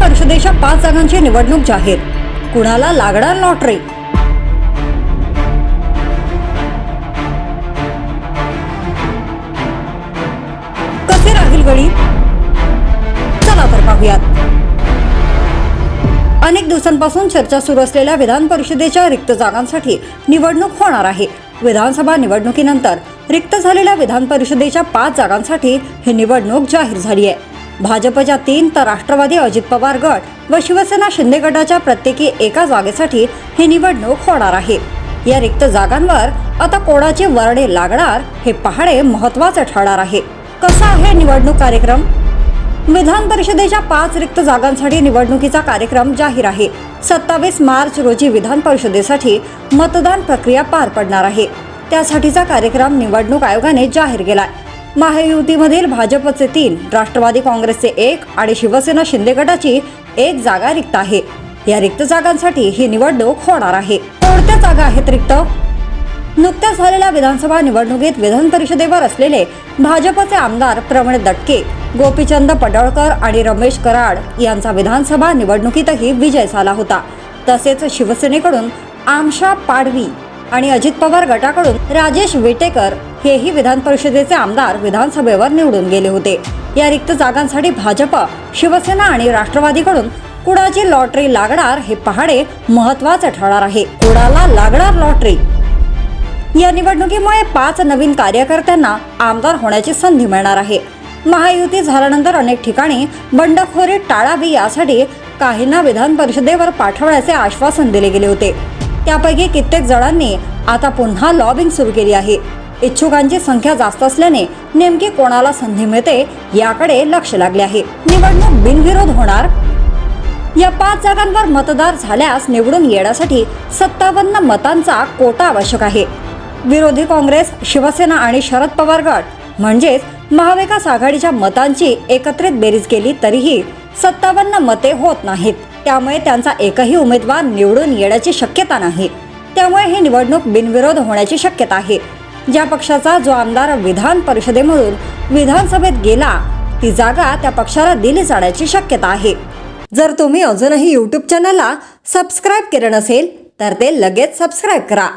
परिषदेच्या 5 जागांची निवडणूक जाहीर. कुणाला लागणार लॉटरी? कसे राहील गणित? चला तर पाहूयात. अनेक दिवसांपासून चर्चा सुरू असलेल्या विधान परिषदेच्या रिक्त जागांसाठी निवडणूक होणार आहे. विधानसभा निवडणुकीनंतर रिक्त झालेल्या विधान परिषदेच्या 5 जागांसाठी ही निवडणूक जाहीर झाली आहे. भाजपच्या 3 तर राष्ट्रवादी अजित पवार गट व शिवसेना शिंदे गटाच्या प्रत्येकी एका जागेसाठी ही निवडणूक होणार आहे. या रिक्त जागांवर आता कोणाचे वर्णे लागणार हे पाहणे महत्त्वाचे ठरणार आहे. कसा आहे निवडणूक कार्यक्रम? विधान परिषदेच्या 5 रिक्त जागांसाठी निवडणुकीचा कार्यक्रम जाहीर आहे. 27 मार्च रोजी विधान परिषदेसाठी मतदान प्रक्रिया पार पडणार आहे. त्यासाठीचा कार्यक्रम निवडणूक आयोगाने जाहीर केलाय. महायुतीमधील भाजपचे 3, राष्ट्रवादी काँग्रेसचे 1 आणि शिवसेना शिंदे गटाची 1 जागा रिक्त आहे. या रिक्त जागांसाठी ही निवडणूक होणार आहे. कोणत्या जागा आहेत रिक्त? नुकत्याच झालेल्या विधानसभा निवडणुकीत विधान परिषदेवर असलेले भाजपचे आमदार प्रवीण दटके, गोपीचंद पडळकर आणि रमेश कराड यांचा विधानसभा निवडणुकीतही विजय झाला होता. तसेच शिवसेनेकडून आमशा पाडवी आणि अजित पवार गटाकडून राजेश विटेकर हेही विधान परिषदेचे आमदार विधानसभेवर निवडून गेले होते. या रिक्त जागांसाठी भाजप, शिवसेना आणि राष्ट्रवादीकडून कुणाची लॉटरी लागणार हे पाहणे महत्त्वाचे ठरणार आहे. कुणाला लागणार लॉटरी? या निवडणुकीमुळे 5 नवीन कार्यकर्त्यांना आमदार होण्याची संधी मिळणार आहे. महायुती झाल्यानंतर अनेक ठिकाणी बंडखोरी टाळावी यासाठी काहींना विधान परिषदेवर पाठवण्याचे आश्वासन दिले गेले होते. त्यापैकी कित्येक जणांनी आता पुन्हा लॉबिंग सुरू केली आहे. इच्छुकांची संख्या जास्त असल्याने नेमकी कोणाला संधी मिळते याकडे लक्ष लागले आहे. निवडणूक बिनविरोध होणार. या 5 जागांवर मतदार झाल्यास निवडून येण्यासाठी 57 मतांचा कोटा आवश्यक आहे. विरोधी काँग्रेस, शिवसेना आणि शरद पवार गट म्हणजेच महाविकास आघाडीच्या मतांची एकत्रित बेरीज केली तरीही 57 मते होत नाहीत. त्यामुळे त्यांचा एकही उमेदवार निवडून येण्याची शक्यता नाही. त्यामुळे ही निवडणूक बिनविरोध होण्याची शक्यता आहे. ज्या पक्षाचा जो आमदार विधान परिषदेमधून विधानसभेत गेला ती जागा त्या पक्षाला दिली जाण्याची शक्यता आहे. जर तुम्ही अजूनही YouTube चॅनलला सबस्क्राईब केले नसेल तर ते लगेच सबस्क्राईब करा.